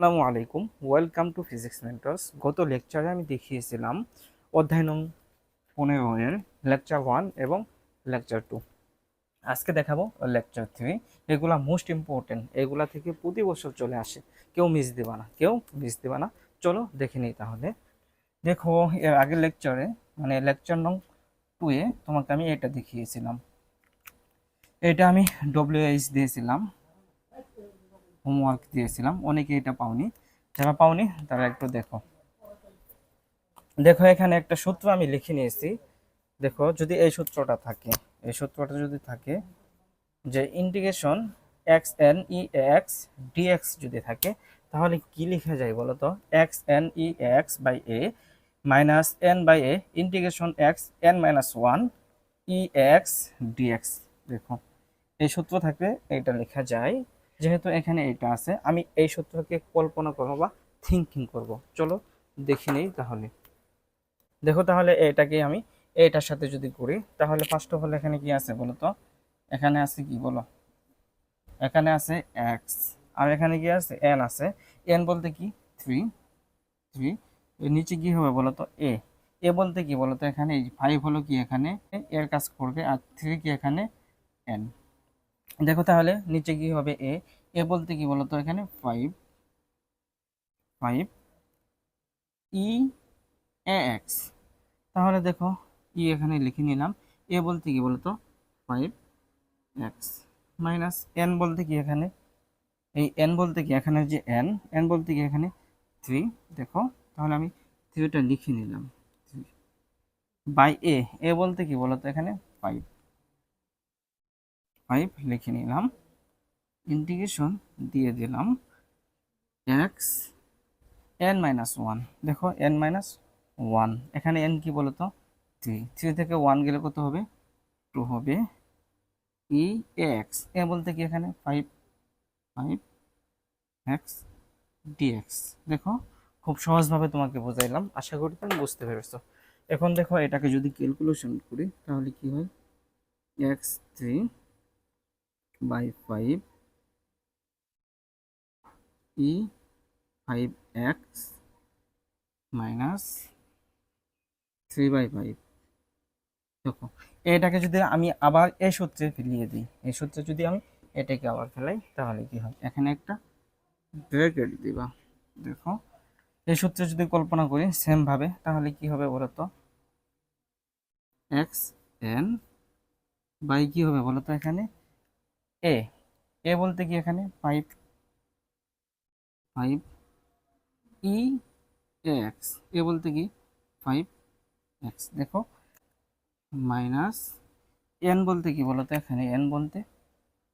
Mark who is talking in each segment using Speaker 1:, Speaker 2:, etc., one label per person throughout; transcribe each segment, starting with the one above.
Speaker 1: আসসালামু আলাইকুম, welcome to physics mentors. গত লেকচারে আমি দেখিয়েছিলাম অধ্যায় নং 15 এর লেকচার 1 এবং লেকচার 2। আজকে দেখাবো লেকচার 3। এগুলা মোস্ট ইম্পর্টেন্ট, এগুলা থেকে প্রতি বছর চলে আসে, কেউ মিস দিবা না, কেউ মিস দিবা না। চলো দেখে নিই তাহলে। দেখো, এর আগের লেকচারে মানে লেকচার নং 2 এ তোমাকে আমি এটা দেখিয়েছিলাম। এটা আমি ডব্লিউএইচ দিয়েছিলাম, হোমওয়ার্ক দিয়েছিলাম। অনেকে এটা পাওনি, যারা পাওনি তারা একটু দেখো। দেখো, এখানে একটা সূত্র আমি লিখে নিয়েছি। দেখো, যদি এই সূত্রটা থাকে, এই সূত্রটা যদি থাকে যে integration x n e x dx যদি থাকে, তাহলে কি লেখা যায় বলো তো? X n e x by a minus n by a integration x n minus one e x dx. দেখো, এই সূত্র থাকলে এটা লেখা যায়। যেহেতু এখানে এটা আছে, আমি এই সূত্রকে কল্পনা করবো বা থিঙ্কিং করব। চলো দেখে নিই তাহলে। দেখো, তাহলে এটাকে আমি এটার সাথে যদি করি, তাহলে ফার্স্ট অফ অল এখানে কি আছে বলো তো? এখানে আছে কি বলো? এখানে আছে এক্স, আর এখানে কি আছে? এন আছে। এন বলতে কি? থ্রি। থ্রি। এর নিচে কি হবে বলো তো? এ। এ বলতে কি বলো তো? এখানে এই ফাইভ হলো কি এখানে এর কাজ করবে, আর থ্রি কি এখানে এন। দেখো, তাহলে নিচে কি হবে? এ। এ বলতে কি বলো তো? এখানে ফাইভ। ফাইভ ই এ এক্স। তাহলে দেখো, ই এখানে লিখে নিলাম। এ বলতে কি বলতো? ফাইভ এক্স মাইনাস এন বলতে কি এখানে, এই এন বলতে কি এখানে যে এন, এন বলতে কি এখানে থ্রি। দেখো, তাহলে আমি থ্রিটা লিখে নিলাম। থ্রি বাই এ। এ বলতে কি বলতো? এখানে ফাইভ। ফাইভ লিখে নিলাম, ইন্টিগ্রেশন দিয়ে দিলাম এক্স এন মাইনাস ওয়ান। দেখো, এন মাইনাস ওয়ান, এখানে এন কি বলতো? থ্রি। থ্রি থেকে ওয়ান গেলে কত হবে? টু হবে। ই এক্স, এ বলতে কি এখানে ফাইভ। Five x dx. দেখো, খুব সহজভাবে তোমাকে বোঝাইলাম, আশা করি তুমি বুঝতে পেরেছো। এখন দেখো, এটাকে যদি ক্যালকুলেশন করি তাহলে কি হয়? X three by five e five x minus three by five. দেখো, এটাকে যদি আমি আবার এই সূত্রে ফেলিয়ে দিই, এই সূত্রে যদি আমি এটাকে আবার ফেলাই, তাহলে কি হয়? এখানে একটা ব্র্যাকেট দিবা। দেখো, এই সূত্রে যদি কল্পনা করি সেম ভাবে, তাহলে কি হবে বলতো? এক্স এন বাই কি হবে বলতো? এখানে এ। এ বলতে কি এখানে ফাইভ। ফাইভ ই এক্স। এ বলতে কি ফাইভ এক্স। দেখো, মাইনাস এন বলতে কি বলতো? এখানে এন বলতে,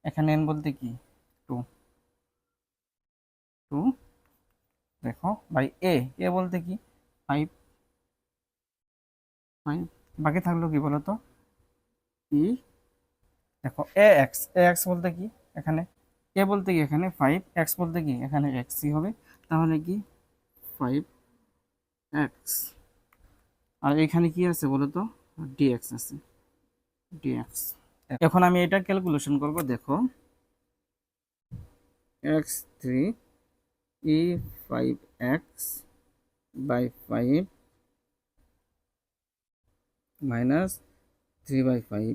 Speaker 1: এখানে এন বলতে কি টু। টু। দেখো, বাই এ। এ বলতে কি ফাইভ। ফাইভ। বাকি থাকলো কি বলতো? ই। দেখো, এ এক্স। এ এক্স বলতে কি এখানে, এ বলতে কি এখানে ফাইভ, এক্স বলতে কি এখানে এক্সই হবে। তাহলে কি ফাইভ এক্স। আর এখানে কি আছে বলো তো? ডিএক্স আছে। ডিএক্স। এখন আমি এটা ক্যালকুলেশন করব। দেখো, x three e five x by five minus three by five.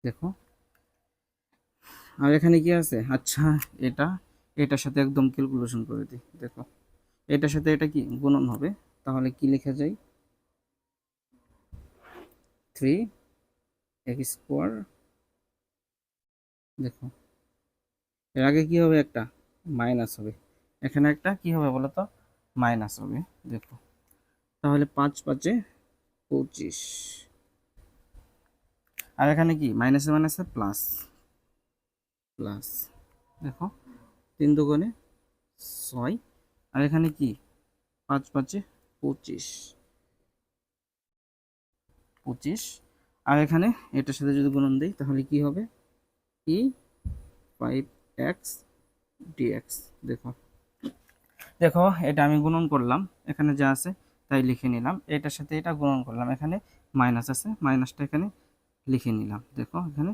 Speaker 1: দেখো, আর এখানে কি আছে? আচ্ছা, এটা এটার সাথে একদম ক্যালকুলেশন করে দিই। দেখো, এটার সাথে এটা কি গুণন হবে, তাহলে কি লেখা যায়? Three x square. দেখো, এর আগে কি হবে? একটা মাইনাস হবে, এখানে একটা কি হবে বলো তো? মাইনাস হবে। দেখো, তাহলে পাঁচ পাঁচে 25। আর এখানে কি মাইনাসে মাইনাসে প্লাস। প্লাস। দেখো, তিন দুগুণে ছয়। আর এখানে কি পাঁচ পাঁচে 25। 25। আর এখানে এটার সাথে যদি গুণন দিই, তাহলে কি হবে? E five x dx. দেখো, দেখো, এটা আমি গুণন করলাম, এখানে যা আছে তাই লিখে নিলাম। এটার সাথে এটা গুণন করলাম, এখানে মাইনাস আছে, মাইনাসটা এখানে লিখে নিলাম। দেখো, এখানে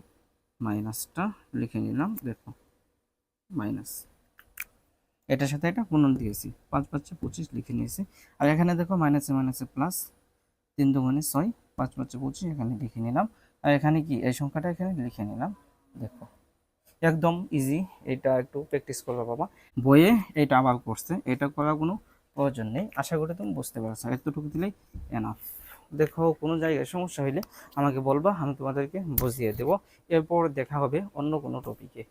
Speaker 1: মাইনাসটা লিখে নিলাম। দেখো, মাইনাস। এটার সাথে এটা গুণন দিয়েছি, 5 × 5 = 25 লিখে নিয়েছি। আর এখানে দেখো মাইনাসে মাইনাসে প্লাস, 3 × 2 = 6, 5 × 5 = 25 এখানে লিখে নিলাম। আর এখানে কি এই সংখ্যাটা এখানে লিখে নিলাম। দেখো একদম ইজি, এটা একটু প্র্যাকটিস করবে বাবা। বইয়ে এটা আবার করছে, এটা করার কোনো প্রয়োজন নেই। আশা করি তুমি বুঝতে পারছো, এতটুকু দিলেই এনাফ। দেখো কোনো জায়গায় সমস্যা হলে আমাকে বলবা, আমি তোমাদেরকে বুঝিয়ে দেবো। এরপর দেখা হবে অন্য কোনো টপিকে।